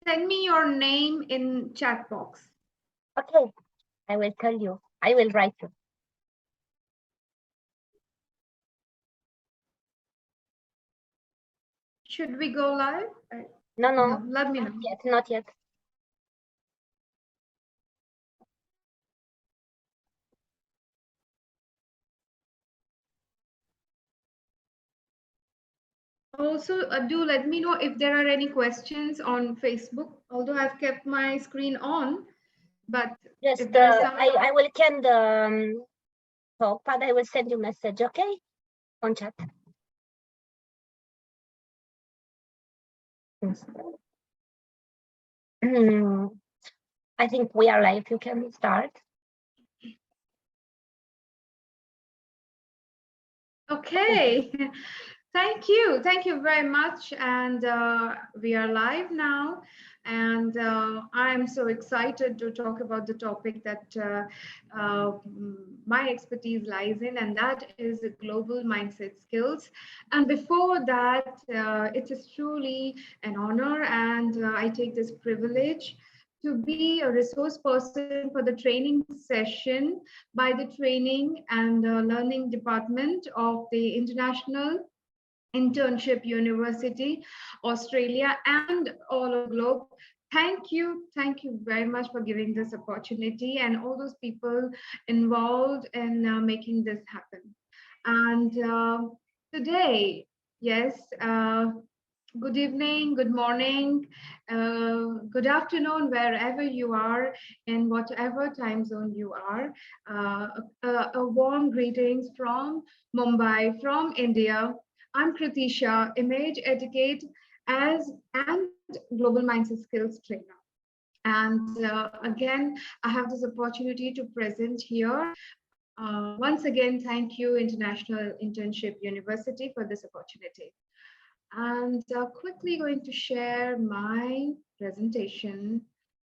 Send me your name in chat box. Okay, I will tell you. I will write you. Should we go live? No, No, let me know. not yet, not yet. Also, do let me know if there are any questions on Facebook, although I've kept my screen on, but Just if there's some... I will can the talk, but I will send you message, okay? On chat. I think we are live. You can start. Okay. Thank you very much. And we are live now. And I'm so excited to talk about the topic that my expertise lies in, and that is global mindset skills. And before that, it is truly an honor, and I take this privilege to be a resource person for the training session by the Training and Learning Department of the International Internship University, Australia, and all over the globe. Thank you very much for giving this opportunity and all those people involved in making this happen. And today, yes, good evening, good morning, good afternoon, wherever you are, in whatever time zone you are. A warm greetings from Mumbai, from India. I'm Kruti Shah, image etiquette as and global mindset skills trainer. And again, I have this opportunity to present here. Once again, thank you, International Internship University, for this opportunity. And quickly going to share my presentation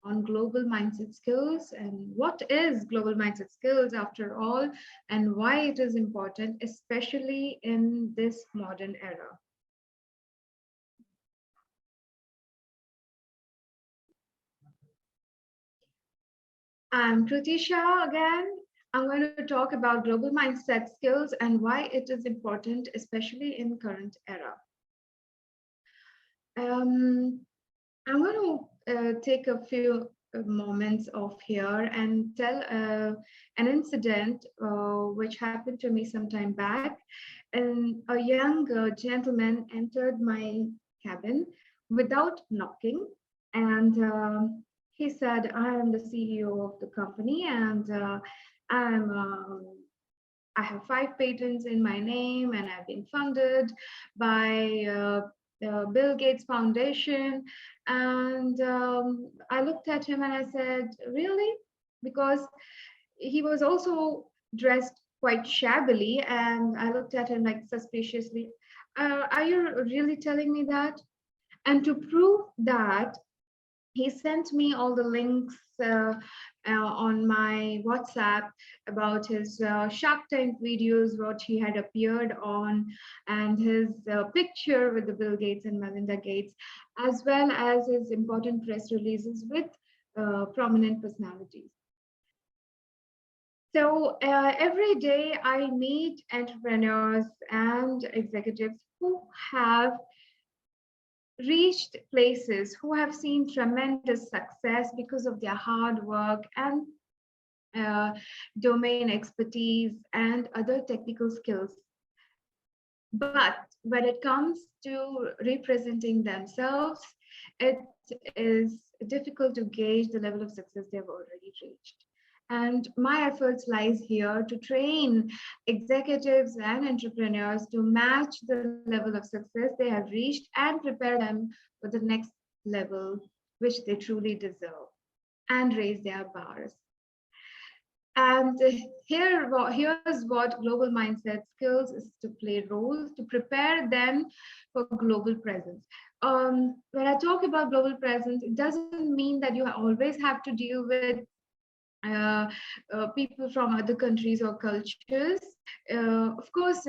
on global mindset skills and what is global mindset skills after all, and why it is important, especially in this modern era. I'm Kruti Shah again. I'm going to talk about global mindset skills and why it is important, especially in current era. I'm going to take a few moments off here and tell an incident which happened to me some time back. And a young gentleman entered my cabin without knocking, and he said, "I am the CEO of the company, and I'm." I have 5 patents in my name, and I've been funded by the Bill Gates Foundation. And I looked at him and I said, "Really?" Because he was also dressed quite shabbily, and I looked at him like suspiciously. Are you really telling me that? And to prove that, he sent me all the links on my WhatsApp about his Shark Tank videos, what he had appeared on, and his picture with the Bill Gates and Melinda Gates, as well as his important press releases with prominent personalities. So every day I meet entrepreneurs and executives who have reached places, who have seen tremendous success because of their hard work and uh, domain expertise and other technical skills. But when it comes to representing themselves, it is difficult to gauge the level of success they've already reached. And my efforts lies here to train executives and entrepreneurs to match the level of success they have reached and prepare them for the next level, which they truly deserve, and raise their bars. And here's what global mindset skills is to play roles to prepare them for global presence. When I talk about global presence, it doesn't mean that you always have to deal with uh, people from other countries or cultures. Of course,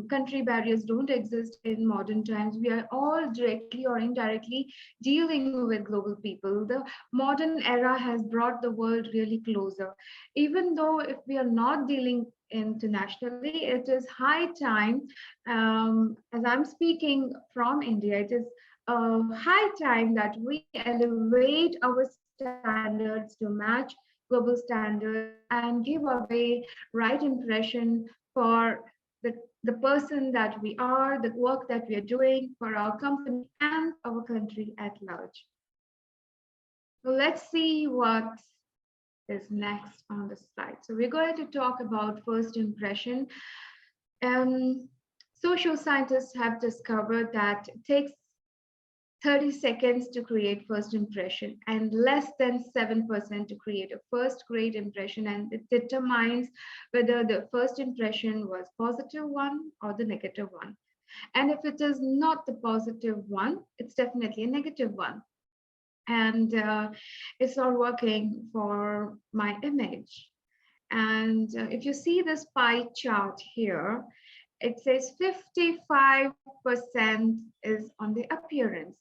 country barriers don't exist in modern times. We are all directly or indirectly dealing with global people. The modern era has brought the world really closer. Even though if we are not dealing internationally, it is high time, as I'm speaking from India, it is high time that we elevate our standards to match global standards and give away right impression for the, the person that we are, the work that we are doing for our company and our country at large. So let's see what is next on the slide. So we're going to talk about first impression. Um, Social scientists have discovered that it takes 30 seconds to create first impression and less than 7% to create a first great impression, and it determines whether the first impression was positive one or the negative one. And if it is not the positive one, it's definitely a negative one. And it's not working for my image. And if you see this pie chart here, it says 55% is on the appearance.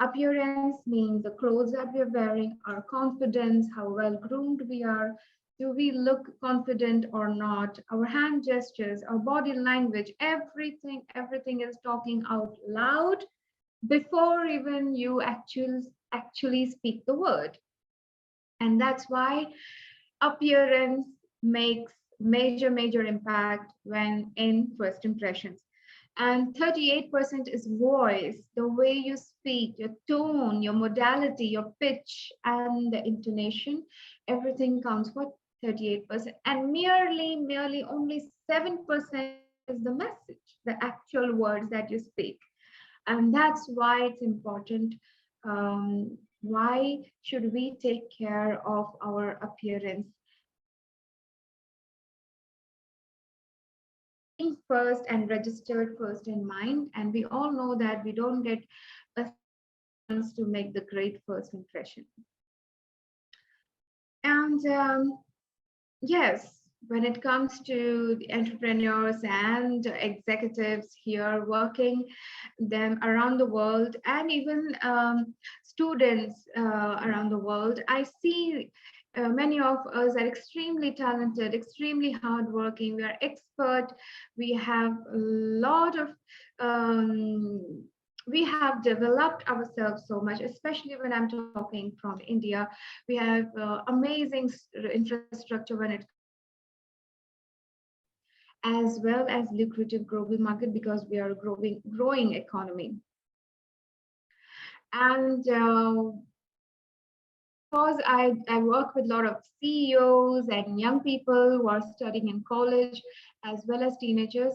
Appearance means the clothes that we're wearing, our confidence, how well groomed we are, do we look confident or not, our hand gestures, our body language, everything is talking out loud before even you actually speak the word. And that's why appearance makes major impact when in first impressions. And 38% is voice, the way you speak, your tone, your modality, your pitch, and the intonation. Everything counts for 38%. And merely only 7% is the message, the actual words that you speak. And that's why it's important. Why should we take care of our appearance? Being first and registered first in mind, and we all know that we don't get a second chance to make the great first impression. And yes, when it comes to the entrepreneurs and executives here working them around the world, and even students around the world, I see many of us are extremely talented, extremely hardworking. We are expert. We have a lot of we have developed ourselves so much, especially when I'm talking from India. We have amazing infrastructure when it comes to education, as well as lucrative global market because we are a growing economy. And because I work with a lot of CEOs and young people who are studying in college, as well as teenagers,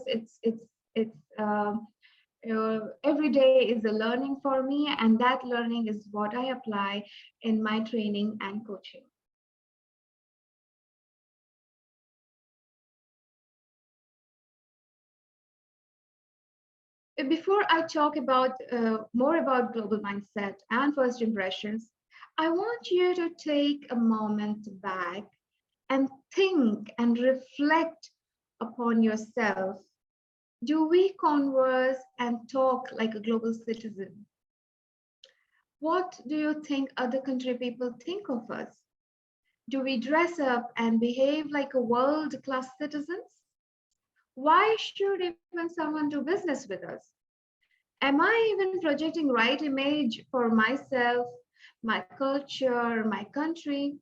every day is a learning for me, and that learning is what I apply in my training and coaching. Before I talk about more about global mindset and first impressions, I want you to take a moment back and think and reflect upon yourself. Do we converse and talk like a global citizen? What do you think other country people think of us? Do we dress up and behave like a world-class citizens? Why should even someone do business with us? Am I even projecting right image for myself, my culture, my country?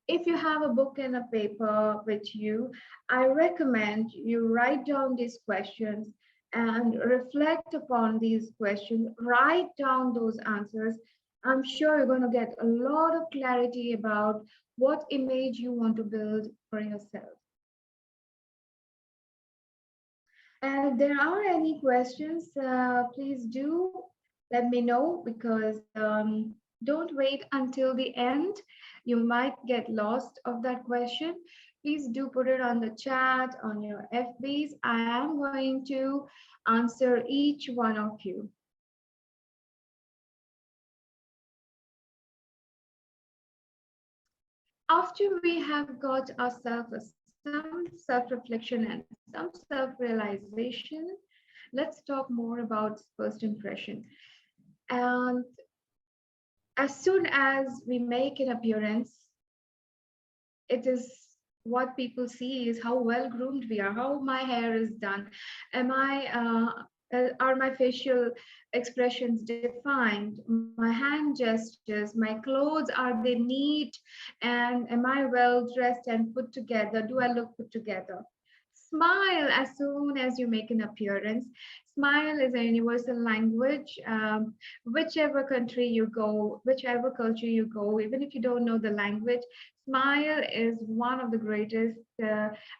If you have a book and a paper with you, I recommend you write down these questions and reflect upon these questions. Write down those answers. I'm sure you're going to get a lot of clarity about what image you want to build for yourself. And if there are any questions, please do let me know, because don't wait until the end. You might get lost of that question. Please do put it on the chat, on your FBs. I am going to answer each one of you. After we have got ourselves some self-reflection and some self-realization, let's talk more about first impression. And as soon as we make an appearance, it is what people see is how well groomed we are, how my hair is done, am I are my facial expressions defined, my hand gestures, my clothes, are they neat, and am I well dressed and put together, do I look put together. Smile as soon as you make an appearance. Smile is a universal language. Whichever country you go, whichever culture you go, even if you don't know the language, smile is one of the greatest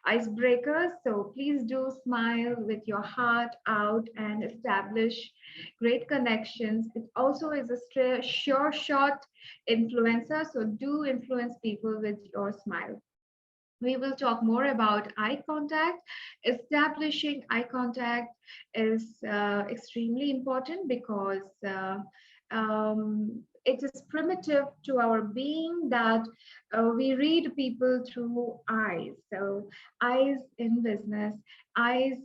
icebreakers. So please do smile with your heart out and establish great connections. It also is a sure shot influencer. So do influence people with your smile. We will talk more about eye contact. Establishing eye contact is extremely important because it is primitive to our being that we read people through eyes. So, eyes in business, eyes.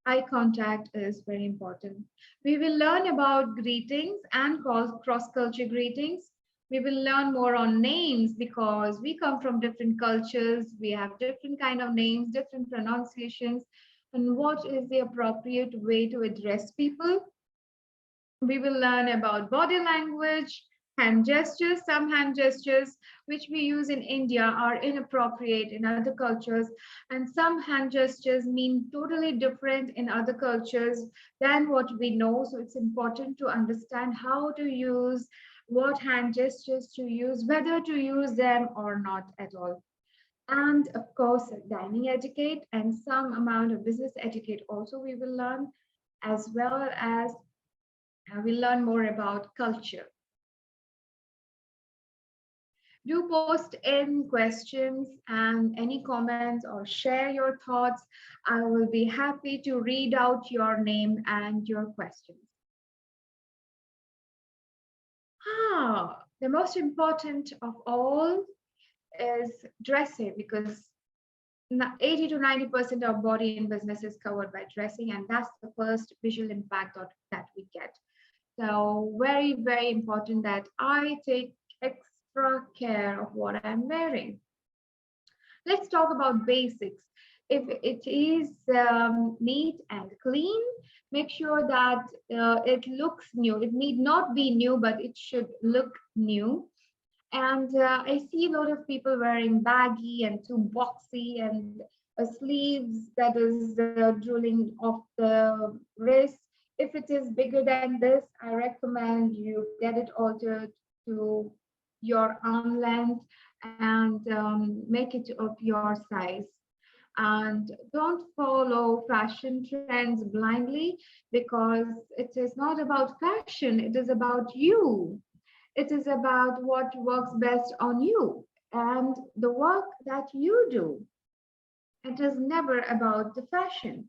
Eye contact is very important. We will learn about greetings and cross culture greetings. We will learn more on names because we come from different cultures, we have different kind of names, different pronunciations, and what is the appropriate way to address people. We will learn about body language, hand gestures. Some hand gestures which we use in India are inappropriate in other cultures, and some hand gestures mean totally different in other cultures than what we know. So it's important to understand how to use, what hand gestures to use, whether to use them or not at all. And of course, dining etiquette and some amount of business etiquette also we will learn, as well as we'll learn more about culture. Do post in questions and any comments or share your thoughts. I will be happy to read out your name and your questions. The most important of all is dressing because 80 to 90% of body in business is covered by dressing, and that's the first visual impact that we get. So very, very important that I take extra care of what I'm wearing. Let's talk about basics. If it is neat and clean, make sure that it looks new. It need not be new, but it should look new. And I see a lot of people wearing baggy and too boxy and sleeves that is drooling off the wrist. If it is bigger than this, I recommend you get it altered to your arm length and make it of your size. And don't follow fashion trends blindly because it is not about fashion, it is about you. It is about what works best on you and the work that you do. It is never about the fashion.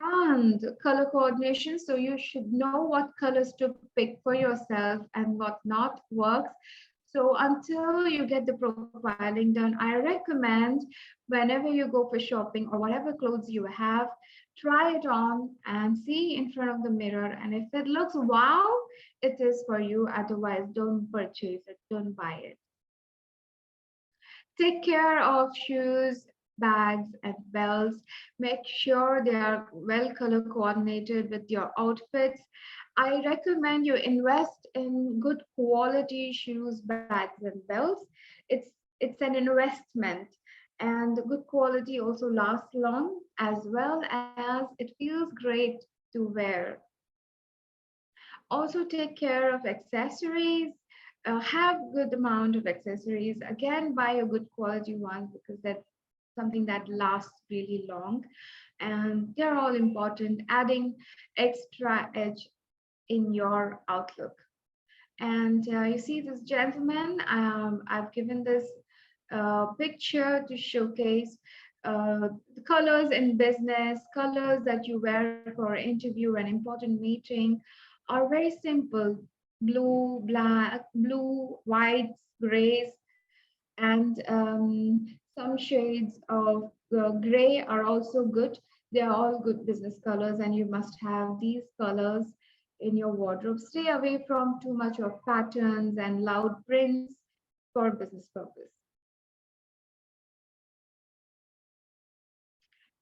And color coordination. So you should know what colors to pick for yourself and what not works. So until you get the profiling done, I recommend whenever you go for shopping or whatever clothes you have, try it on and see in front of the mirror. And if it looks wow, it is for you. Otherwise, don't purchase it, don't buy it. Take care of shoes, bags, and belts. Make sure they are well color coordinated with your outfits. I recommend you invest in good quality shoes, bags, and belts. It's it's an investment, and good quality also lasts long as well as it feels great to wear. Also take care of accessories. Have good amount of accessories. Again, buy a good quality one because that's something that lasts really long, and they're all important, adding extra edge in your outlook. And you see this gentleman, I've given this picture to showcase the colors in business, colors that you wear for an interview, an important meeting, are very simple: blue, black, blue, whites, grays. And some shades of gray are also good. They are all good business colors, and you must have these colors in your wardrobe. Stay away from too much of patterns and loud prints for business purpose.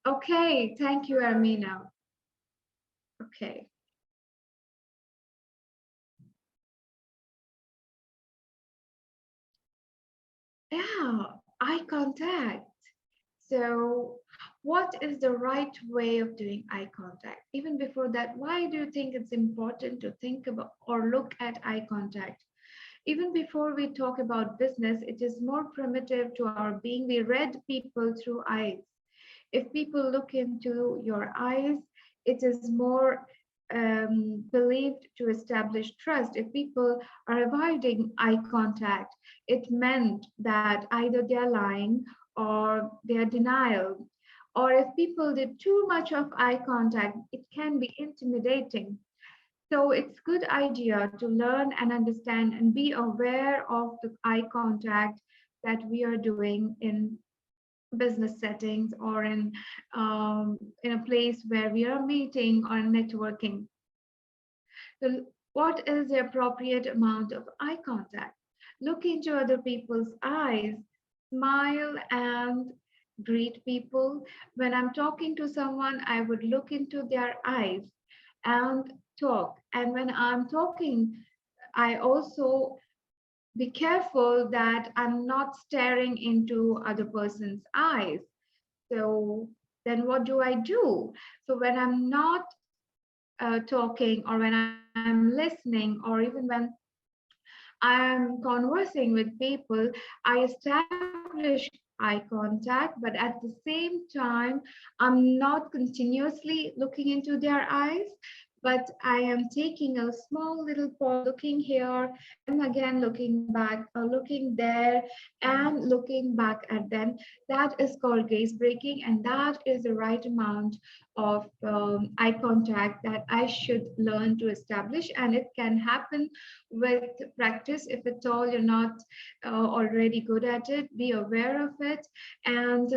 Okay, thank you, Armina. Okay. Yeah, eye contact. So, what is the right way of doing eye contact? Even before that, why do you think it's important to think about or look at eye contact? Even before we talk about business, it is more primitive to our being. We read people through eyes. If people look into your eyes, it is more believed to establish trust. If people are avoiding eye contact, it meant that either they are lying or they are denial. Or if people did too much of eye contact, it can be intimidating. So it's good idea to learn and understand and be aware of the eye contact that we are doing in business settings or in a place where we are meeting or networking. So what is the appropriate amount of eye contact? Look into other people's eyes, smile and greet people. When I'm talking to someone, I would look into their eyes and talk. And when I'm talking, I also be careful that I'm not staring into other person's eyes. So then what do I do? So when I'm not talking or when I'm listening or even when I'm conversing with people, I establish eye contact, but at the same time, I'm not continuously looking into their eyes, but I am taking a small little pause, looking here and again looking back, or looking there and looking back at them. That is called gaze breaking, and that is the right amount of eye contact that I should learn to establish. And it can happen with practice. If at all you're not already good at it, be aware of it, and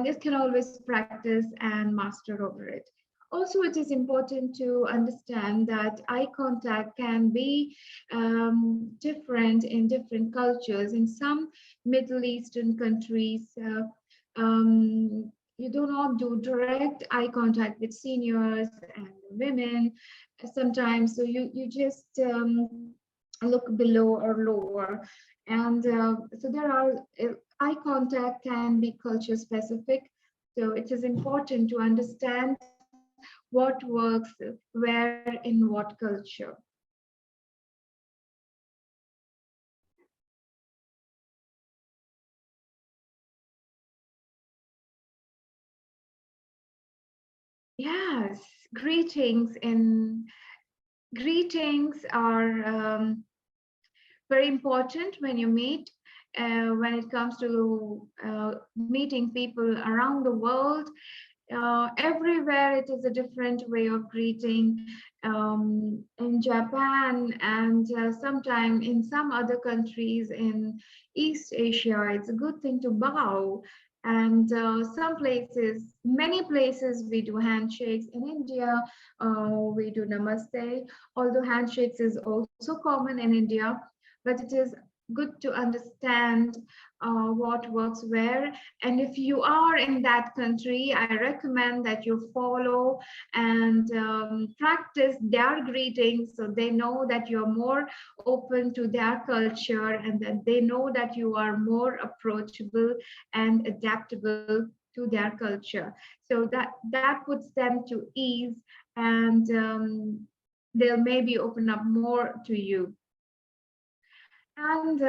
it can always practice and master over it. Also, it is important to understand that eye contact can be different in different cultures. In some Middle Eastern countries, you do not do direct eye contact with seniors and women sometimes. So you just look below or lower. And so there are eye contact can be culture specific. So it is important to understand what works where in what culture. Yes, greetings are very important when you meet. When it comes to meeting people around the world, everywhere it is a different way of greeting. In Japan and sometime in some other countries in East Asia, it's a good thing to bow. And some places, many places, we do handshakes. In India, we do namaste, although handshakes is also common in India, but it is good to understand what works where. And if you are in that country, I recommend that you follow and practice their greetings so they know that you're more open to their culture and that they know that you are more approachable and adaptable to their culture. So that puts them to ease, and they'll maybe open up more to you. And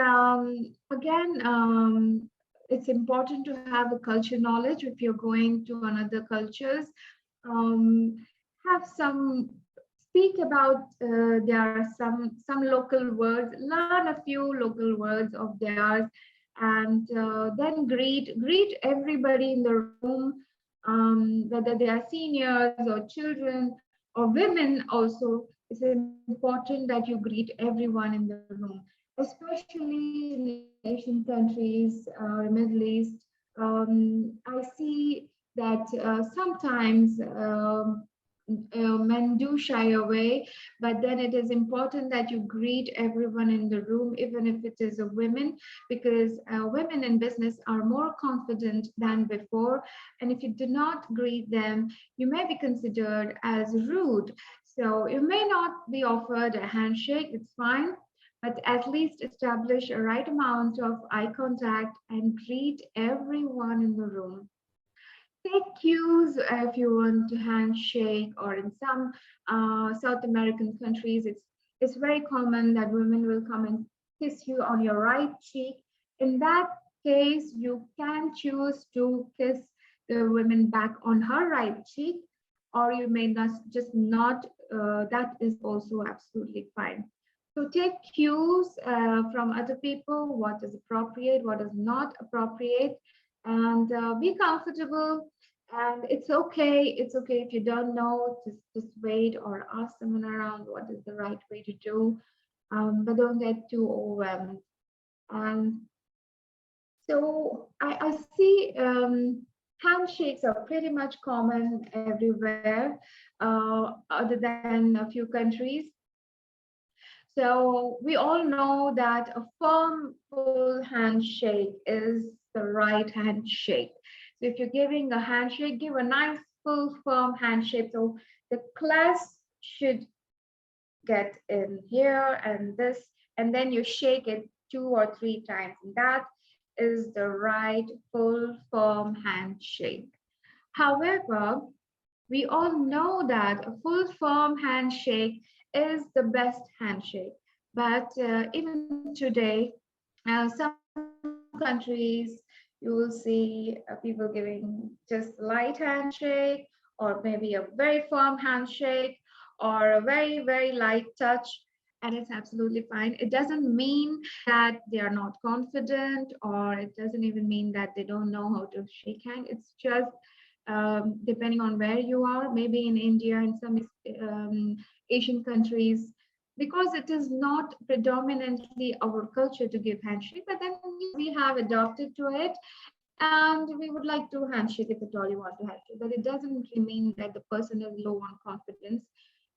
again, it's important to have a culture knowledge if you're going to another cultures. Have some speak about there are some local words. Learn a few local words of theirs, and then greet everybody in the room, whether they are seniors or children or women. Also, it's important that you greet everyone in the room. especially in Asian countries or Middle East. I see that sometimes men do shy away, but then it is important that you greet everyone in the room, even if it is a women, because women in business are more confident than before. And if you do not greet them, you may be considered as rude. So you may not be offered a handshake, it's fine, but at least establish a right amount of eye contact and greet everyone in the room. Take cues if you want to handshake, or in some South American countries, it's very common that women will come and kiss you on your right cheek. In that case, you can choose to kiss the woman back on her right cheek, or you may not just not. That is also absolutely fine. So take cues from other people, what is appropriate, what is not appropriate, and be comfortable. And it's okay if you don't know, just wait or ask someone around what is the right way to do, but don't get too overwhelmed. And so I see handshakes are pretty much common everywhere, other than a few countries. So we all know that a firm, full handshake is the right handshake. So if you're giving a handshake, give a nice, full, firm handshake. So the class should get in here and this, and then you shake it 2 or 3 times. And that is the right, full, firm handshake. However, we all know that a full firm handshake is the best handshake. But even today, some countries you will see people giving just light handshake, or maybe a very firm handshake, or a very, very light touch. And it's absolutely fine. It doesn't mean that they are not confident, or it doesn't even mean that they don't know how to shake hand. It's just depending on where you are, maybe in India and some Asian countries, because it is not predominantly our culture to give handshake, but then yes, we have adopted to it, and we would like to handshake if at all you want to handshake. But it doesn't really mean that the person is low on confidence.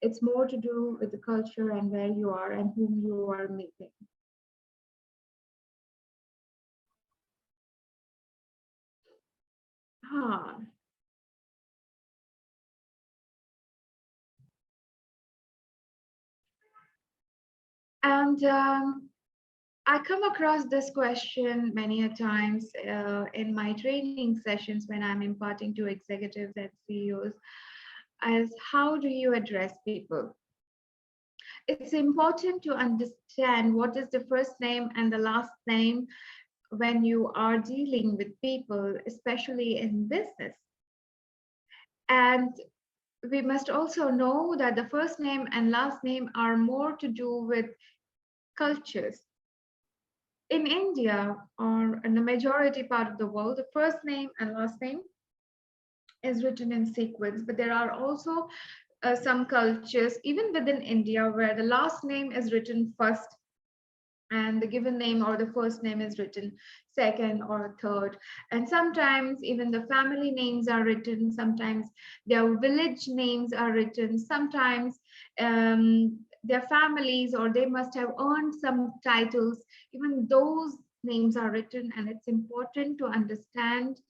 It's more to do with the culture and where you are and whom you are meeting. Huh. And I come across this question many a times in my training sessions when I'm imparting to executives and CEOs, as how do you address people? It's important to understand what is the first name and the last name when you are dealing with people, especially in business. And we must also know that the first name and last name are more to do with cultures. In India, or in the majority part of the world, the first name and last name is written in sequence, but there are also some cultures, even within India, where the last name is written first and the given name or the first name is written second or third. And sometimes even the family names are written, sometimes their village names are written, sometimes their families, or they must have earned some titles, even those names are written. And it's important to understand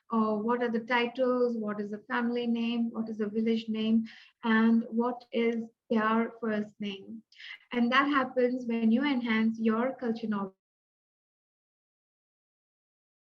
what are the titles, what is the family name, what is the village name, and what is their first name. And that happens when you enhance your culture knowledge and understand what is the right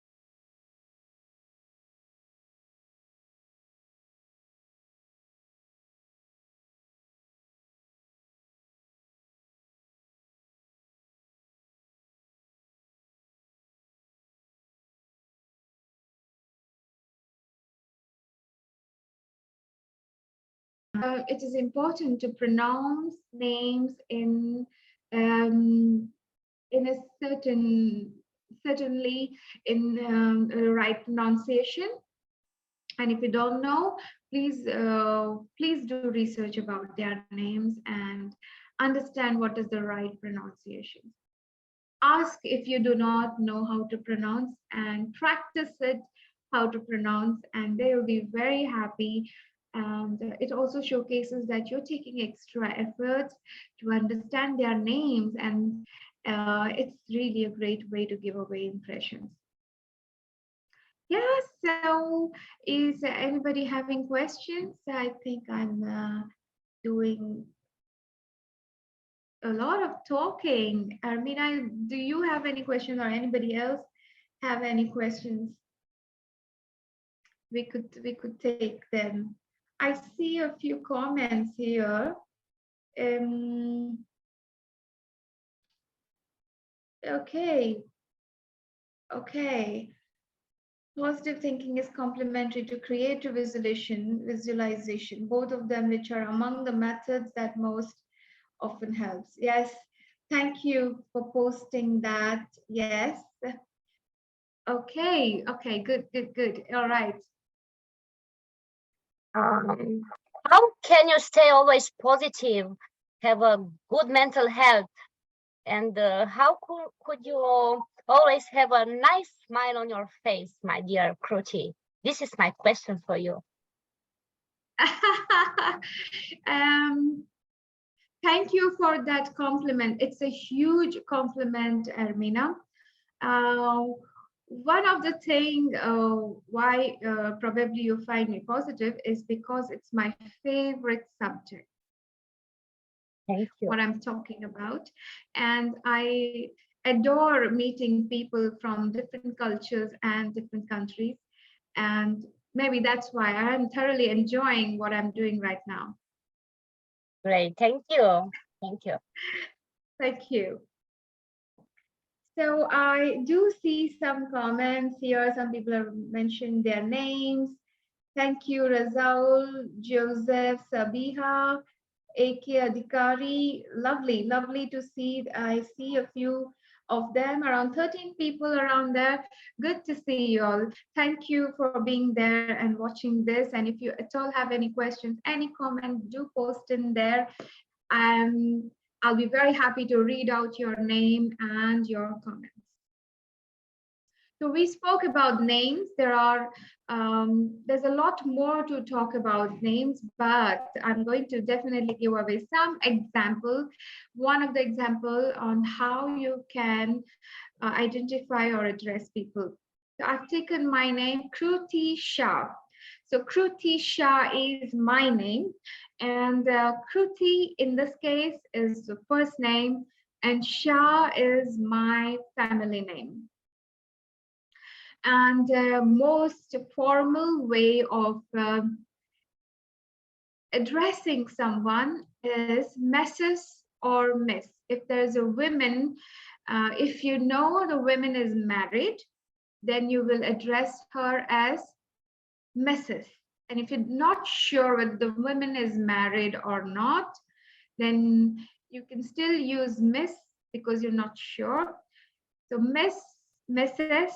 pronunciation. It is important to pronounce names um, in a certainly in the right pronunciation. And if you don't know, please do research about their names and understand what is the right pronunciation. Ask if you do not know how to pronounce and practice it how to pronounce, and they will be very happy. And it also showcases that you're taking extra effort to understand their names, and it's really a great way to give away impressions. Yeah, so is anybody having questions? I think I'm doing a lot of talking. Armina, do you have any questions, or anybody else have any questions? We could take them. I see a few comments here. Um, okay, okay. Positive thinking is complementary to creative visualization, both of them which are among the methods that most often helps. Yes, thank you for posting that. Yes. Okay, okay, good, good, good. All right. Um, how can you stay always positive, have a good mental health, and how could you always have a nice smile on your face, my dear Kruti? This is my question for you. um, Thank you for that compliment. It's a huge compliment, Ermina. Uh, one of the thing why probably you find me positive is because it's my favorite subject, Thank you. what I'm talking about. And I adore meeting people from different cultures and different countries. And maybe that's why I'm thoroughly enjoying what I'm doing right now. Great. Thank you. Thank you. Thank you. So I do see some comments here. Some people have mentioned their names. Thank you, Razaul, Joseph, Sabiha, AK Adhikari. Lovely, lovely to see. I see a few of them, around 13 people around there. Good to see you all. Thank you for being there and watching this. And if you at all have any questions, any comment, do post in there. I'll be very happy to read out your name and your comments. So we spoke about names. There's a lot more to talk about names, but I'm going to definitely give away some example. One of the example on how you can identify or address people. So I've taken my name, Kruti Shah. So Kruti Shah is my name, and Kruti in this case is the first name, and Shah is my family name. And the most formal way of addressing someone is Mrs. or Miss. If there's a woman, if you know the woman is married, then you will address her as Mrs. And if you're not sure whether the woman is married or not, then you can still use Miss because you're not sure. So Mrs.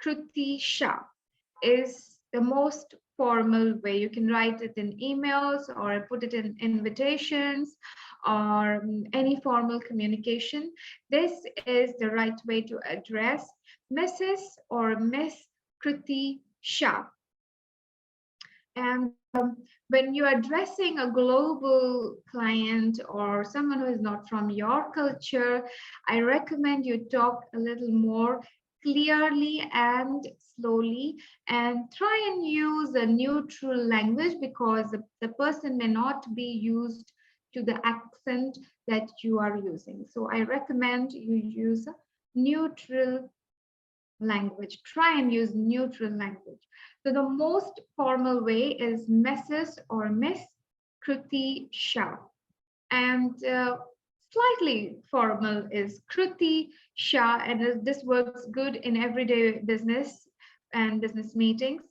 Kruti Shah is the most formal way. You can write it in emails or put it in invitations or any formal communication. This is the right way to address Mrs. or Miss Kruti Shah. And when you're addressing a global client or someone who is not from your culture, I recommend you talk a little more clearly and slowly, and try and use a neutral language because the person may not be used to the accent that you are using. So I recommend you use a neutral language. Try and use neutral language. So the most formal way is Mrs. or Miss Kruti Shah. And slightly formal is Kruti Shah, and this works good in everyday business and business meetings.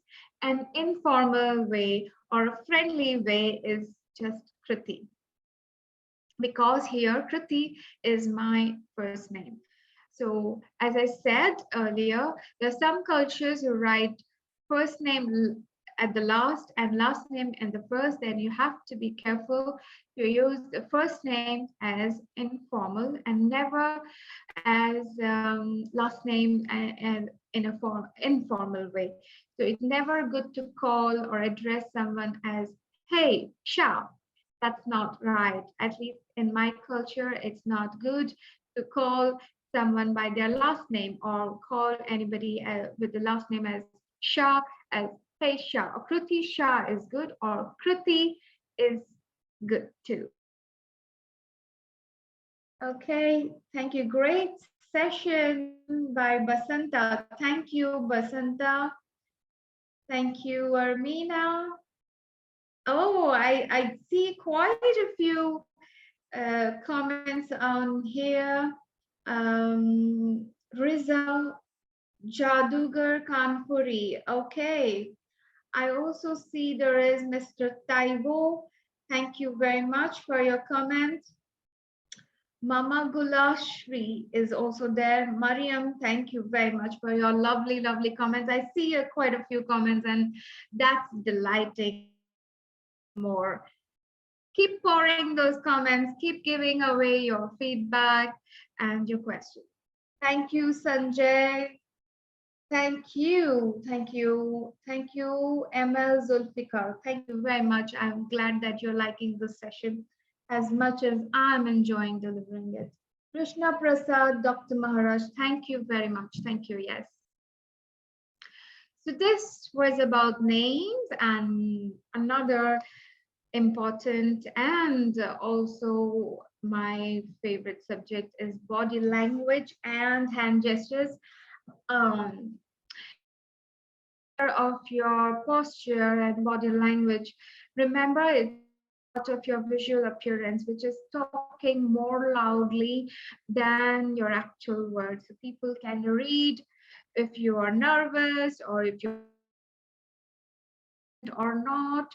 An informal way or a friendly way is just Kruti, because here Kruti is my first name. So as I said earlier, there are some cultures who write first name at the last and last name in the first, then you have to be careful to use the first name as informal and never as last name and in a informal way. So it's never good to call or address someone as, hey, Shah. That's not right. At least in my culture, it's not good to call someone by their last name or call anybody with the last name as Shah as hey Shah or Kruti. Shah is good or Kruti is good too. Okay, thank you. Great session by Basanta. Thank you, Basanta. Thank you, Armina. Oh, I see quite a few comments on here. Rizal Jadugar Kanpuri. Okay. I also see there is Mr. Taibo. Thank you very much for your comment. Mama Gulashri is also there. Mariam, thank you very much for your lovely, lovely comments. I see quite a few comments, and that's delighting more. Keep pouring those comments, keep giving away your feedback and your questions. Thank you, Sanjay. Thank you, thank you, thank you, ML Zulfikar. Thank you very much. I'm glad that you're liking this session as much as I'm enjoying delivering it. Krishna Prasad, Dr. Maharaj, thank you very much. Thank you, yes. So this was about names, and another important and also my favorite subject is body language and hand gestures. Of your posture and body language, remember it's part of your visual appearance, which is talking more loudly than your actual words. So people can read if you are nervous or if you're or not,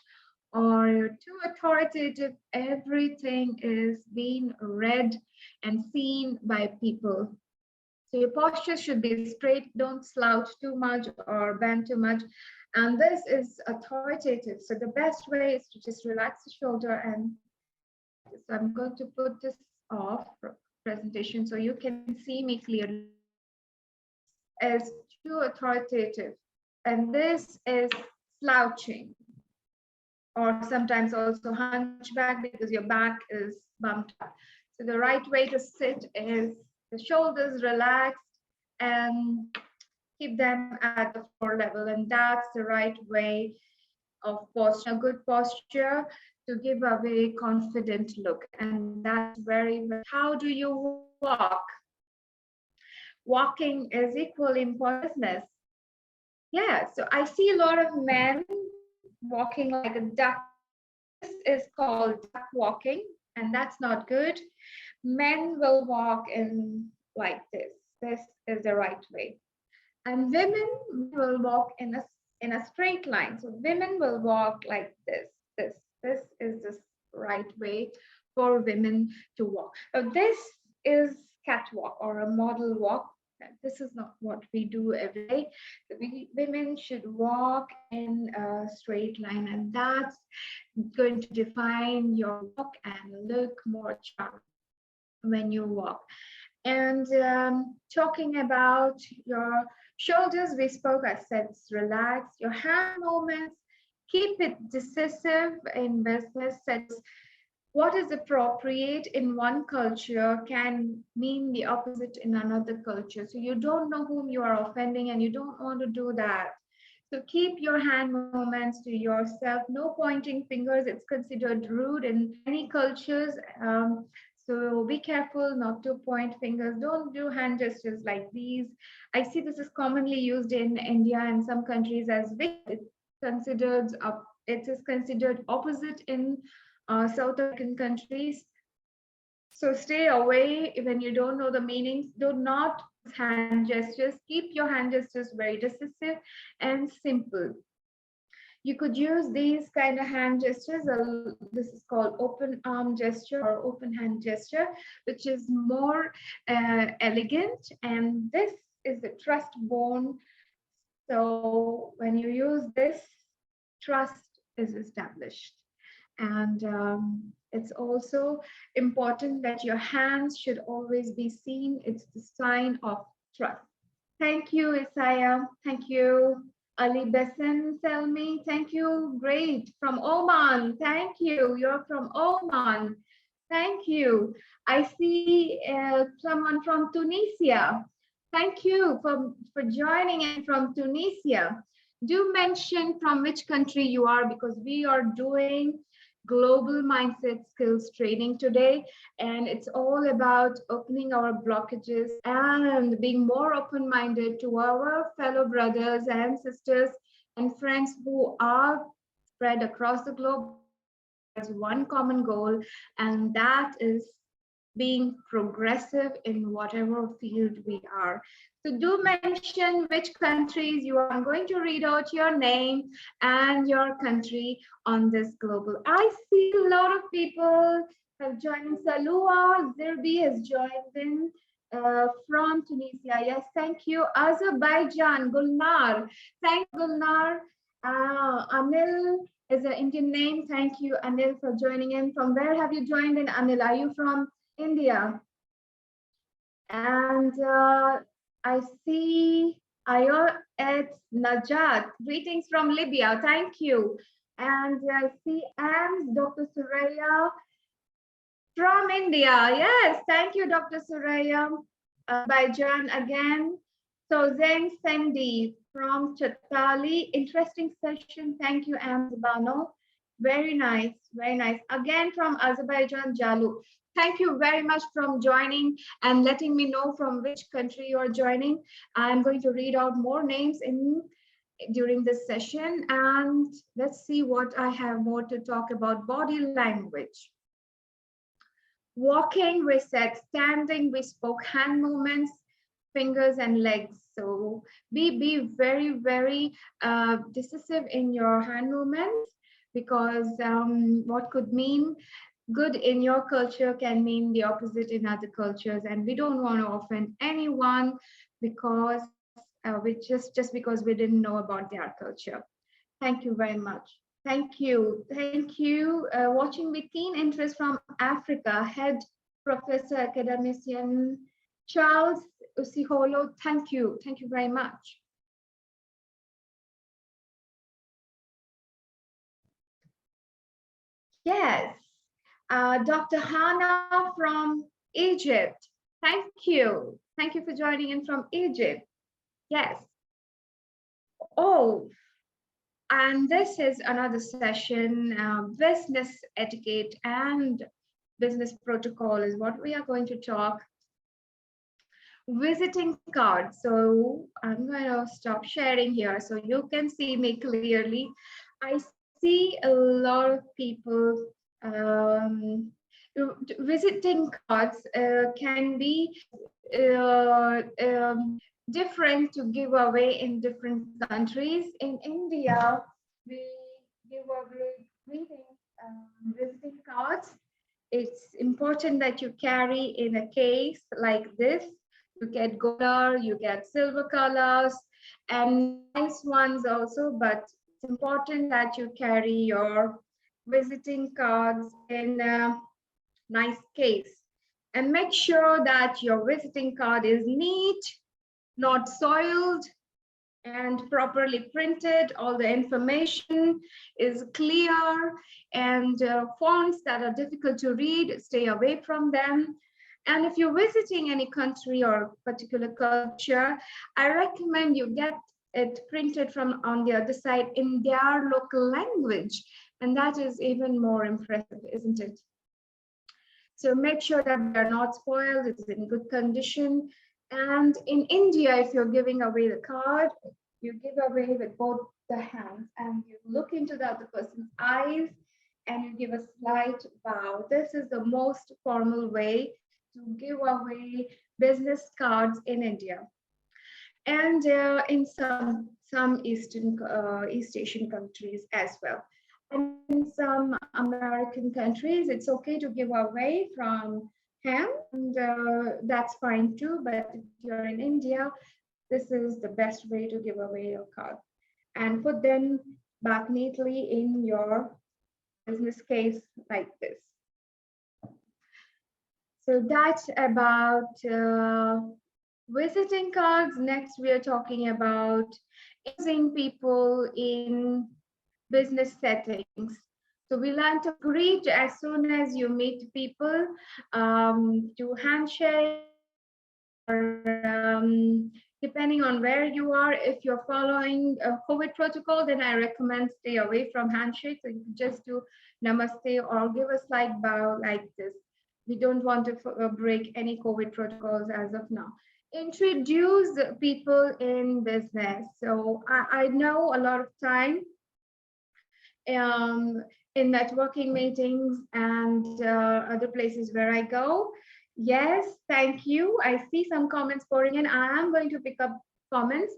or too authoritative. Everything is being read and seen by people. So your posture should be straight, don't slouch too much or bend too much. And this is authoritative. So the best way is to just relax the shoulder. And so I'm going to put this off presentation so you can see me clearly. As too authoritative. And this is slouching, or sometimes also hunchback because your back is bumped up. So the right way to sit is the shoulders relaxed and keep them at the floor level. And that's the right way of posture, a good posture to give a very confident look. And that's very, very, how do you walk? Walking is equally important. Yeah, so I see a lot of men walking like a duck. This is called duck walking, and that's not good. Men will walk in like this. This is the right way. And women will walk in a straight line. So women will walk like this. This is the right way for women to walk. So this is catwalk or a model walk. This is not what we do every day. Women should walk in a straight line, and that's going to define your walk and look more sharp when you walk. And talking about your shoulders, we spoke, I said, relax. Your hand movements, keep it decisive in business. What is appropriate in one culture can mean the opposite in another culture. So you don't know whom you are offending, and you don't want to do that. So keep your hand movements to yourself. No pointing fingers. It's considered rude in many cultures. So be careful not to point fingers. Don't do hand gestures like these. I see this is commonly used in India and some countries as it is considered opposite in South American countries. So stay away when you don't know the meanings. Do not use hand gestures. Keep your hand gestures very decisive and simple. You could use these kind of hand gestures. This is called open arm gesture or open hand gesture, which is more elegant. And this is the trust bone. So when you use this, trust is established. And it's also important that your hands should always be seen. It's the sign of trust. Thank you, Isaiah. Thank you, Ali Besson Selmi. Thank you. Great. From Oman. Thank you. You're from Oman. Thank you. I see someone from Tunisia. Thank you for joining in from Tunisia. Do mention from which country you are, because we are doing global mindset skills training today, and it's all about opening our blockages and being more open-minded to our fellow brothers and sisters and friends who are spread across the globe. There's one common goal, and that is being progressive in whatever field we are. So do mention which countries you are. I'm going to read out your name and your country on this global. I see a lot of people have joined in. Salua Zirbi has joined in from Tunisia. Yes, thank you. Azerbaijan, Gulnar. Thank Gulnar. Anil is an Indian name. Thank you, Anil, for joining in. From where have you joined in, Anil? Are you from India? And I see Ayor et Najat. Greetings from Libya. Thank you. And I see Ams, Dr. Suraya from India. Yes, thank you, Dr. Suraya. Azerbaijan again. So Zeng Sendi from Chattali. Interesting session. Thank you, Ams Bano. Very nice, very nice. Again from Azerbaijan, Jalu. Thank you very much for joining and letting me know from which country you're joining. I'm going to read out more names during this session, and let's see what I have more to talk about. Body language. Walking, we said. Standing, we spoke. Hand movements, fingers and legs. So be very, very decisive in your hand movements, because what could mean good in your culture can mean the opposite in other cultures, and we don't want to offend anyone because just because we didn't know about their culture. Thank you very much. Thank you. Thank you. Watching with keen interest from Africa, head professor academician Charles Usiholo. Thank you. Thank you very much. Yes. Dr. Hana from Egypt. Thank you. Thank you for joining in from Egypt. Yes. Oh, and this is another session, business etiquette and business protocol is what we are going to talk. Visiting cards. So I'm going to stop sharing here so you can see me clearly. I see a lot of people. Visiting cards can be different to give away in different countries. In India, we give away greetings, visiting cards. It's important that you carry in a case like this. You get gold color, you get silver colors, and nice ones also, but it's important that you carry your visiting cards in a nice case. And make sure that your visiting card is neat, not soiled, and properly printed. All the information is clear, and fonts that are difficult to read, stay away from them. And if you're visiting any country or particular culture, I recommend you get it printed from on the other side in their local language. And that is even more impressive, isn't it? So make sure that they're not spoiled, it's in good condition. And in India, if you're giving away the card, you give away with both the hands and you look into the other person's eyes and you give a slight bow. This is the most formal way to give away business cards in India. And in some East Asian countries as well. And in some American countries, it's okay to give away from hand, and that's fine too. But if you're in India, this is the best way to give away your card. And put them back neatly in your business case like this. So that's about visiting cards. Next, we are talking about using people in business settings. So we learn to greet as soon as you meet people, do handshakes, or depending on where you are. If you're following a COVID protocol, then I recommend stay away from handshakes. So you just do namaste or give a slight bow like this. We don't want to break any COVID protocols as of now. Introduce people in business. So I know a lot of time um, in networking meetings and other places where I go. Yes, thank you. I see some comments pouring in. I am going to pick up comments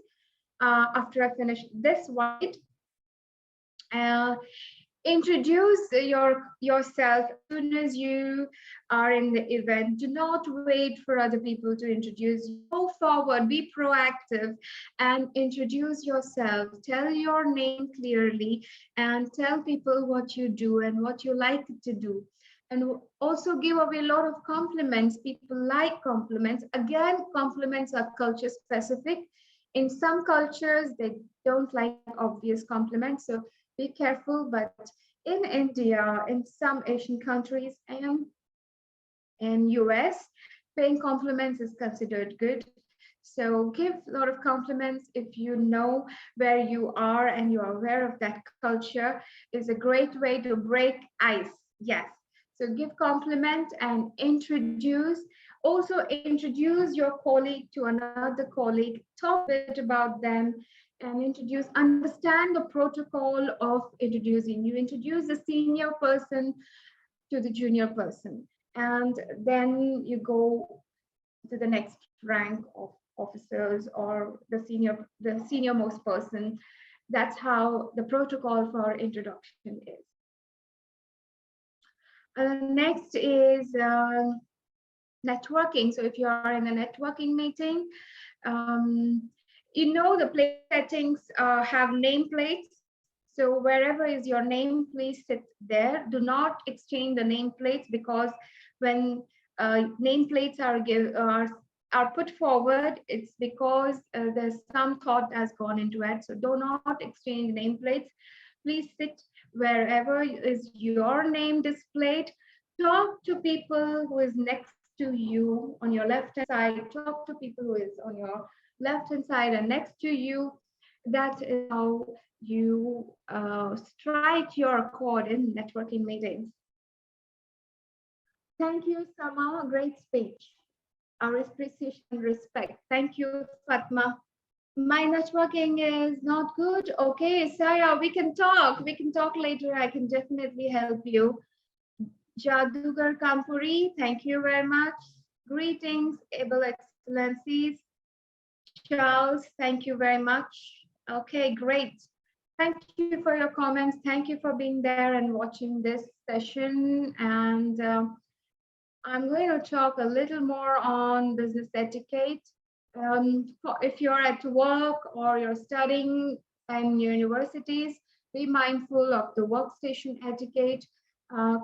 after I finish this one. Uh, Introduce yourself as soon as you are in the event. Do not wait for other people to introduce you. Go forward, be proactive, and introduce yourself. Tell your name clearly and tell people what you do and what you like to do. And also give away a lot of compliments. People like compliments. Again, compliments are culture specific. In some cultures, they don't like obvious compliments. So be careful. But in India, in some Asian countries, and in US, paying compliments is considered good. So give a lot of compliments if you know where you are and you are aware of that culture. Is a great way to break ice. Yes. So give compliment and introduce. Also introduce your colleague to another colleague. Talk a bit about them and introduce. Understand the protocol of introducing. You introduce the senior person to the junior person, and then you go to the next rank of officers or the senior most person. That's how the protocol for introduction is. Next is networking. So if you are in a networking meeting, you know the place settings have nameplates. So wherever is your name, please sit there. Do not exchange the nameplates, because when nameplates are put forward, it's because there's some thought has gone into it. So do not exchange nameplates. Please sit wherever is your name displayed. Talk to people who is next to you on your left hand side. Talk to people who is on your left hand side and next to you. That is how you strike your chord in networking meetings. Thank you, Sama. Great speech. Our appreciation and respect. Thank you, Fatma. My networking is not good. Okay, Saya, we can talk. We can talk later. I can definitely help you. Jadugar Kampuri, thank you very much. Greetings, able excellencies. Charles, thank you very much. Okay, great. Thank you for your comments. Thank you for being there and watching this session. And I'm going to talk a little more on business etiquette. If you're at work or you're studying in universities, be mindful of the workstation etiquette.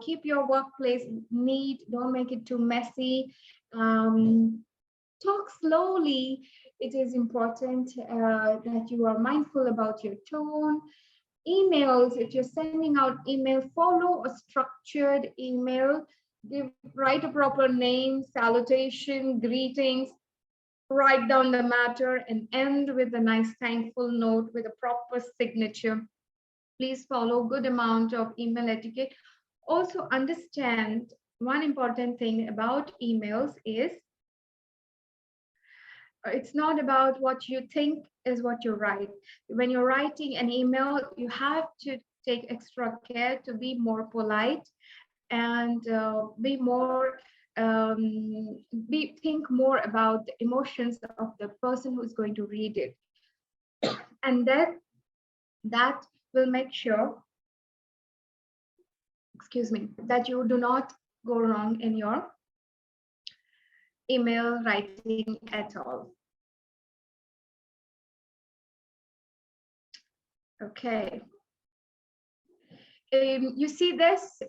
Keep your workplace neat. Don't make it too messy. Talk slowly. It is important that you are mindful about your tone. Emails, if you're sending out email, follow a structured email. Write a proper name, salutation, greetings, write down the matter, and end with a nice thankful note with a proper signature. Please follow good amount of email etiquette. Also understand one important thing about emails is it's not about what you think, is what you write. When you're writing an email, you have to take extra care to be more polite and be more think more about the emotions of the person who's going to read it, and then that will make sure, excuse me, that you do not go wrong in your email writing at all. Okay, You see this,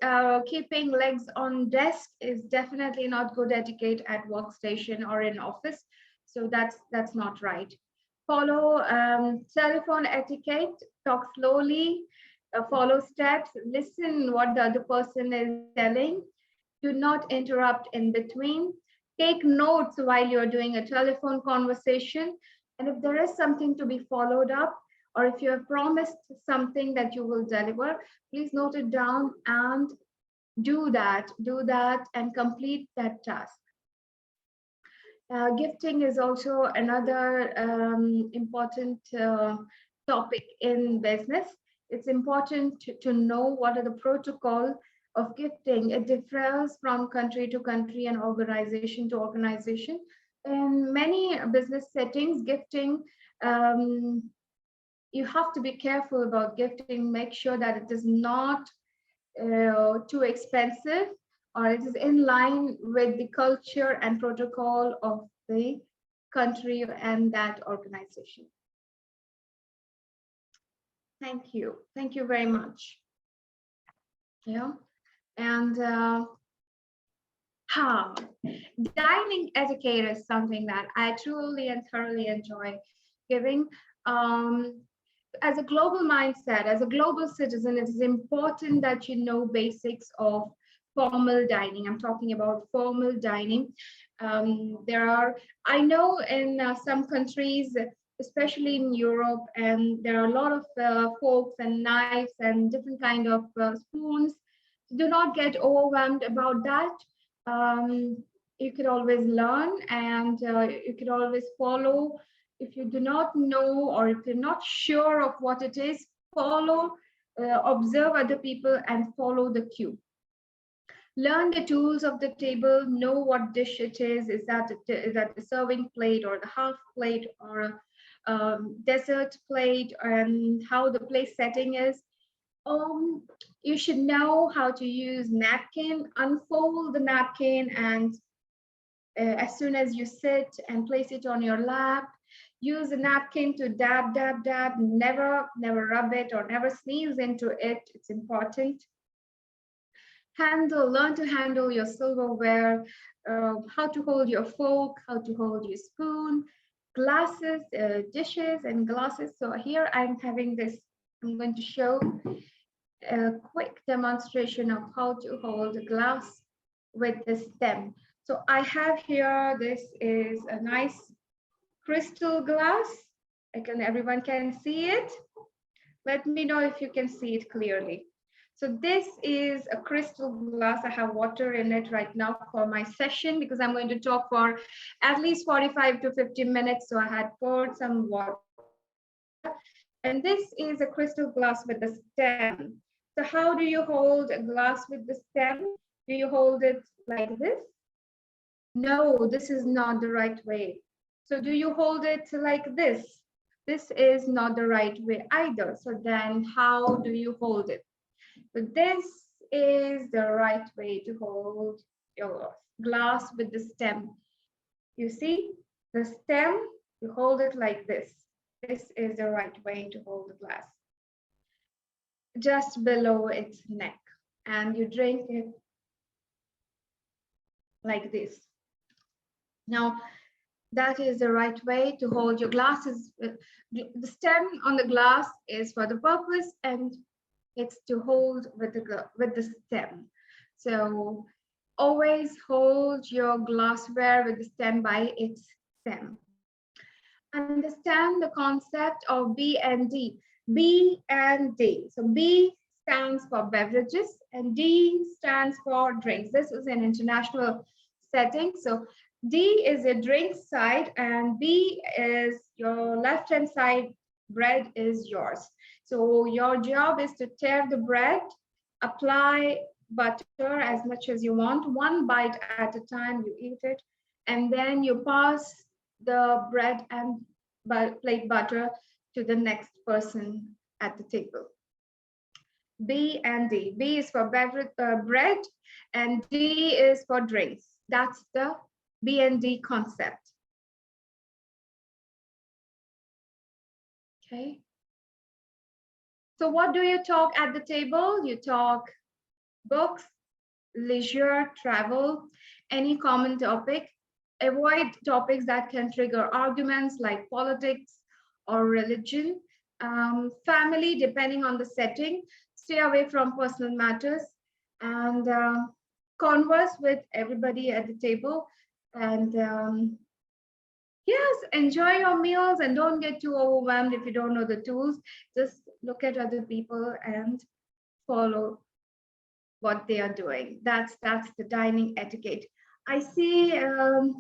keeping legs on desk is definitely not good etiquette at workstation or in office. So that's not right. Follow telephone etiquette, talk slowly, follow steps, listen what the other person is telling. Do not interrupt in between. Take notes while you're doing a telephone conversation. And if there is something to be followed up, or if you have promised something that you will deliver, please note it down and do that and complete that task. Gifting is also another important topic in business. It's important to know what are the protocol of gifting. It differs from country to country and organization to organization. In many business settings, gifting, um, you have to be careful about gifting. Make sure that it is not too expensive, or it is in line with the culture and protocol of the country and that organization. Thank you. Thank you very much. Yeah. And dining etiquette is something that I truly and thoroughly enjoy giving. As a global mindset, as a global citizen, it is important that you know basics of formal dining. I'm talking about formal dining. I know in some countries, especially in Europe, and there are a lot of forks and knives and different kind of spoons. Do not get overwhelmed about that. You could always learn, and you could always follow. If you do not know, or if you're not sure of what it is, follow, observe other people and follow the cue. Learn the tools of the table, know what dish it is. Is that the serving plate or the half plate or a dessert plate, and how the place setting is. You should know how to use napkin, unfold the napkin, and as soon as you sit and place it on your lap, use a napkin to dab, dab, dab, never rub it or never sneeze into it. It's important. Learn to handle your silverware, how to hold your fork, how to hold your spoon, glasses, dishes and glasses. So here I'm having this, I'm going to show a quick demonstration of how to hold a glass with the stem. So I have here, this is a nice crystal glass. Everyone can see it. Let me know if you can see it clearly. So this is a crystal glass. I have water in it right now for my session because I'm going to talk for at least 45 to 50 minutes. So I had poured some water. And this is a crystal glass with a stem. So how do you hold a glass with the stem? Do you hold it like this? No, this is not the right way. So do you hold it like this? This is not the right way either. So then how do you hold it? So this is the right way to hold your glass with the stem. You see the stem, you hold it like this. This is the right way to hold the glass. Just below its neck, and you drink it like this. Now, that is the right way to hold your glasses. The stem on the glass is for the purpose, and it's to hold with the stem. So always hold your glassware with the stem by its stem. Understand the concept of B and D. B and D. So B stands for beverages and D stands for drinks. This is an international setting. So D is a drink side and B is your left-hand side, bread is yours. So your job is to tear the bread, apply butter as much as you want, one bite at a time, you eat it, and then you pass the bread and plate butter to the next person at the table. B and D. B is for beverage, bread, and D is for drinks. That's the B and D concept. Okay. So what do you talk at the table? You talk books, leisure, travel, any common topic. Avoid topics that can trigger arguments like politics or religion. Family, depending on the setting. Stay away from personal matters and converse with everybody at the table. And yes, enjoy your meals and don't get too overwhelmed if you don't know the tools. Just look at other people and follow what they are doing. That's the dining etiquette. I see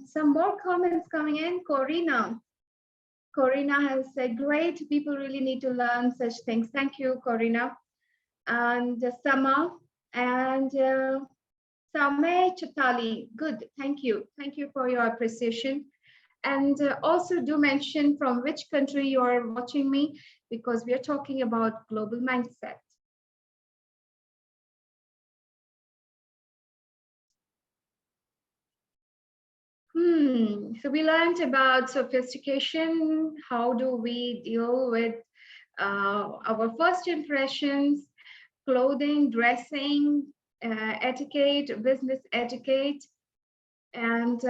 some more comments coming in. Corina has said, great, people really need to learn such things. Thank you, Corina. And Sama and Same Chatali, good, thank you. Thank you for your appreciation. And also do mention from which country you are watching me, because we are talking about global mindset. So we learned about sophistication. How do we deal with our first impressions, clothing, dressing, etiquette, business etiquette, and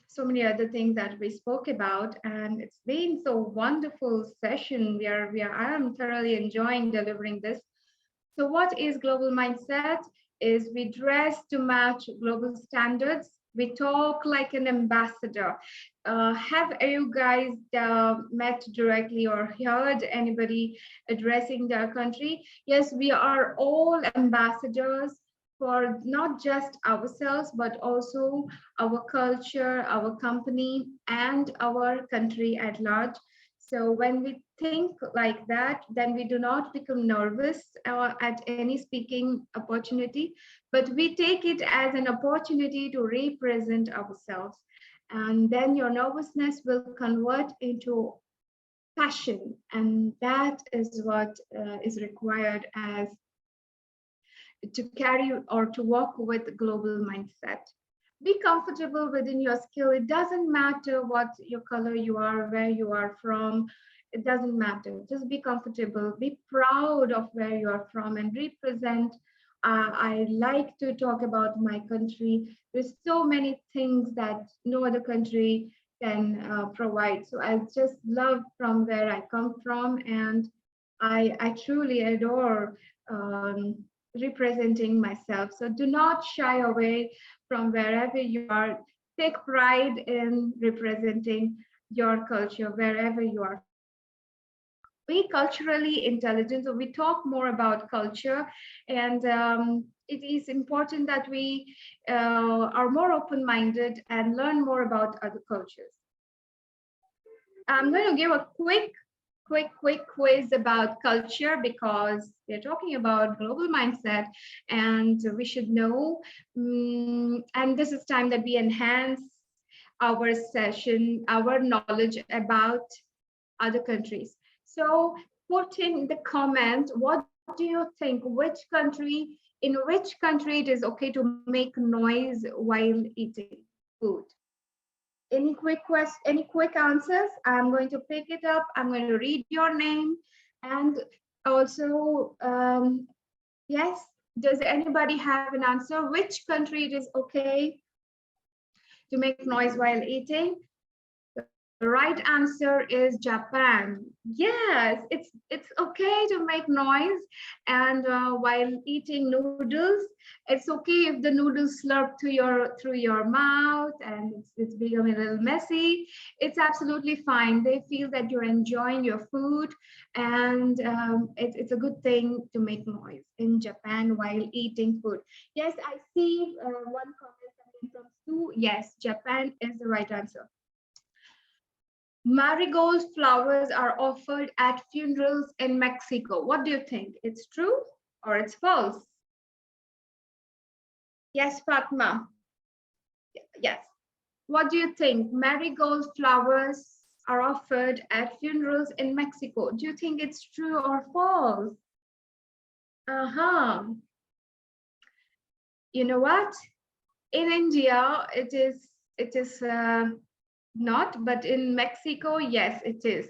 so many other things that we spoke about. And it's been so wonderful session. I am thoroughly enjoying delivering this. So what is global mindset? Is we dress to match global standards. We talk like an ambassador. Have you guys met directly or heard anybody addressing their country? Yes, we are all ambassadors for not just ourselves, but also our culture, our company, and our country at large. So when we think like that, then we do not become nervous at any speaking opportunity, but we take it as an opportunity to represent ourselves. And then your nervousness will convert into passion. And that is what is required as to carry or to walk with global mindset. Be comfortable within your skill. It doesn't matter what your color you are, where you are from. It doesn't matter. Just be comfortable. Be proud of where you are from and represent. I like to talk about my country. There's so many things that no other country can provide. So I just love from where I come from, and I truly adore representing myself. So do not shy away from wherever you are. Take pride in representing your culture wherever you are from. Be culturally intelligent. So we talk more about culture, and it is important that we are more open-minded and learn more about other cultures. I'm going to give a quick quiz about culture, because we're talking about global mindset and we should know. And this is time that we enhance our session, our knowledge about other countries. So put in the comment, what do you think, in which country it is okay to make noise while eating food? Any quick answers? I'm going to pick it up. I'm going to read your name. And also, yes, does anybody have an answer? Which country it is okay to make noise while eating? The right answer is Japan. Yes, it's okay to make noise, and while eating noodles, it's okay if the noodles slurp through your mouth and it's becoming a little messy. It's absolutely fine. They feel that you're enjoying your food, and it's a good thing to make noise in Japan while eating food. Yes, I see one comment coming from Sue. Yes, Japan is the right answer. Marigold flowers are offered at funerals in Mexico. What do you think? It's true or it's false? Yes, Fatma. Yes. What do you think? Marigold flowers are offered at funerals in Mexico. Do you think it's true or false? Uh-huh. You know what? In India, it is not, but in Mexico, yes, it is.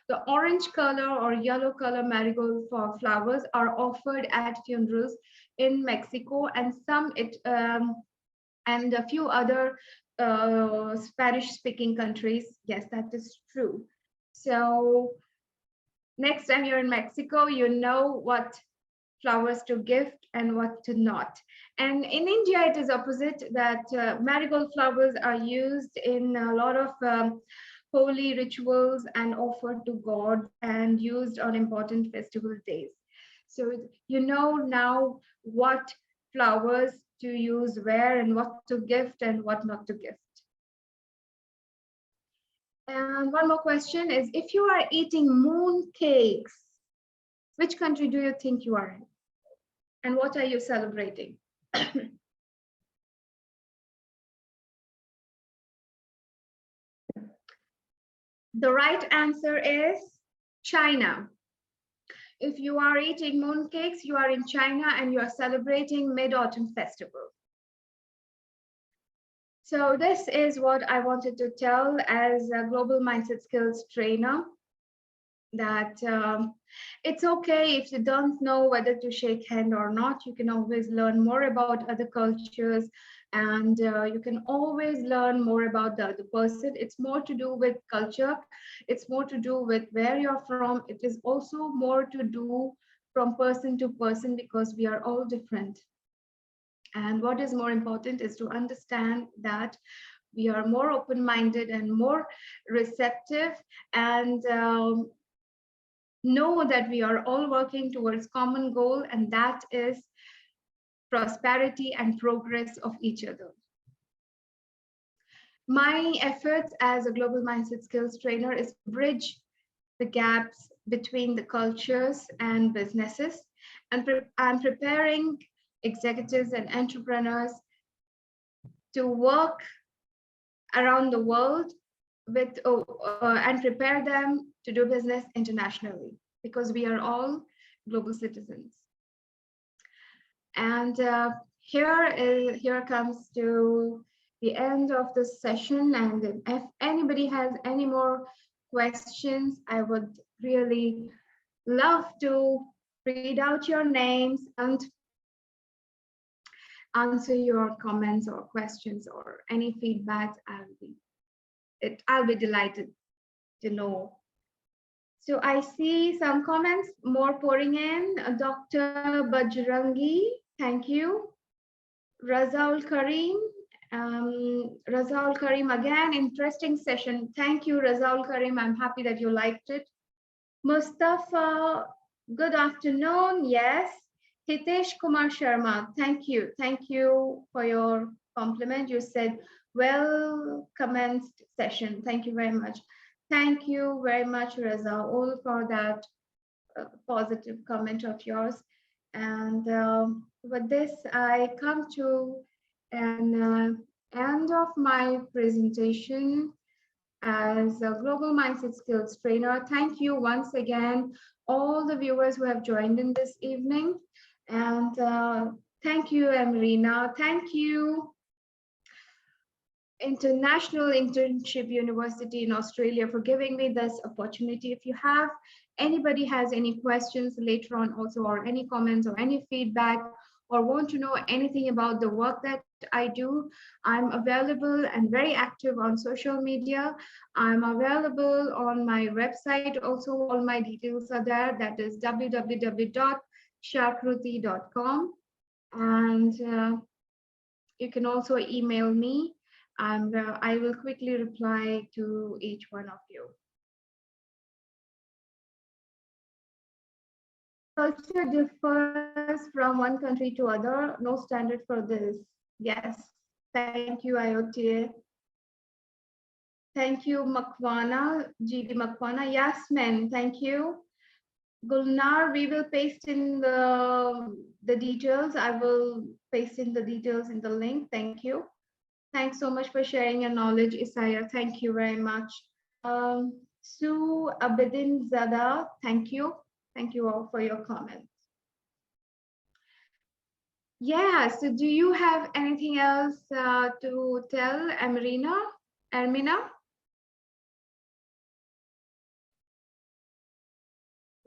The orange color or yellow color marigold flowers are offered at funerals in Mexico, and and a few other Spanish-speaking countries. Yes, that is true. So next time you're in Mexico, you know what flowers to gift and what to not. And in India, it is opposite, that marigold flowers are used in a lot of holy rituals and offered to gods and used on important festival days. So you know now what flowers to use where and what to gift and what not to gift. And one more question is, if you are eating moon cakes, which country do you think you are in? And what are you celebrating? The right answer is China. If you are eating mooncakes, you are in China and you are celebrating Mid-Autumn Festival. So this is what I wanted to tell as a global mindset skills trainer, that it's okay if you don't know whether to shake hand or not. You can always learn more about other cultures, and you can always learn more about the other person. It's more to do with culture. It's more to do with where you're from. It is also more to do from person to person, because we are all different. And what is more important is to understand that we are more open-minded and more receptive, and know that we are all working towards common goal, and that is prosperity and progress of each other. My efforts as a global mindset skills trainer is to bridge the gaps between the cultures and businesses, and I'm preparing executives and entrepreneurs to work around the world with and prepare them to do business internationally, because we are all global citizens. And here comes to the end of this session. And if anybody has any more questions, I would really love to read out your names and answer your comments or questions or any feedback. I'll be delighted to know. So I see some comments more pouring in. Dr. Bajrangi, thank you. Razaul Karim again, interesting session. Thank you, Razaul Karim. I'm happy that you liked it. Mustafa, good afternoon. Yes. Hitesh Kumar Sharma, thank you. Thank you for your compliment. You said, well commenced session. Thank you very much. Thank you very much, Razaul, for that positive comment of yours. And with this, I come to an end of my presentation as a global mindset skills trainer. Thank you once again, all the viewers who have joined in this evening. And thank you, Marina. Thank you, International Internship University in Australia, for giving me this opportunity. If you have anybody has any questions later on also, or any comments or any feedback, or want to know anything about the work that I do, I'm available and very active on social media. I'm available on my website. Also, all my details are there. That is www.shahkruti.com. And you can also email me, and I will quickly reply to each one of you. Culture differs from one country to other. No standard for this. Yes. Thank you, IOTA. Thank you, Makwana, GB Makwana. Yasmin, thank you. Gulnar, we will paste in the details. I will paste in the details in the link. Thank you. Thanks so much for sharing your knowledge, Isaiah. Thank you very much. Sue Abedin Zada, thank you. Thank you all for your comments. Yeah, so do you have anything else to tell, Ermina?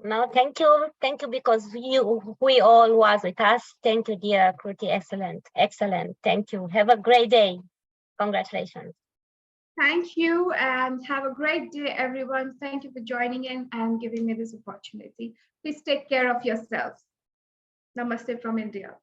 No, thank you, because we all was with us. Thank you, dear Kruti. Excellent, excellent. Thank you. Have a great day. Congratulations. Thank you and have a great day, everyone. Thank you for joining in and giving me this opportunity. Please take care of yourselves. Namaste from India.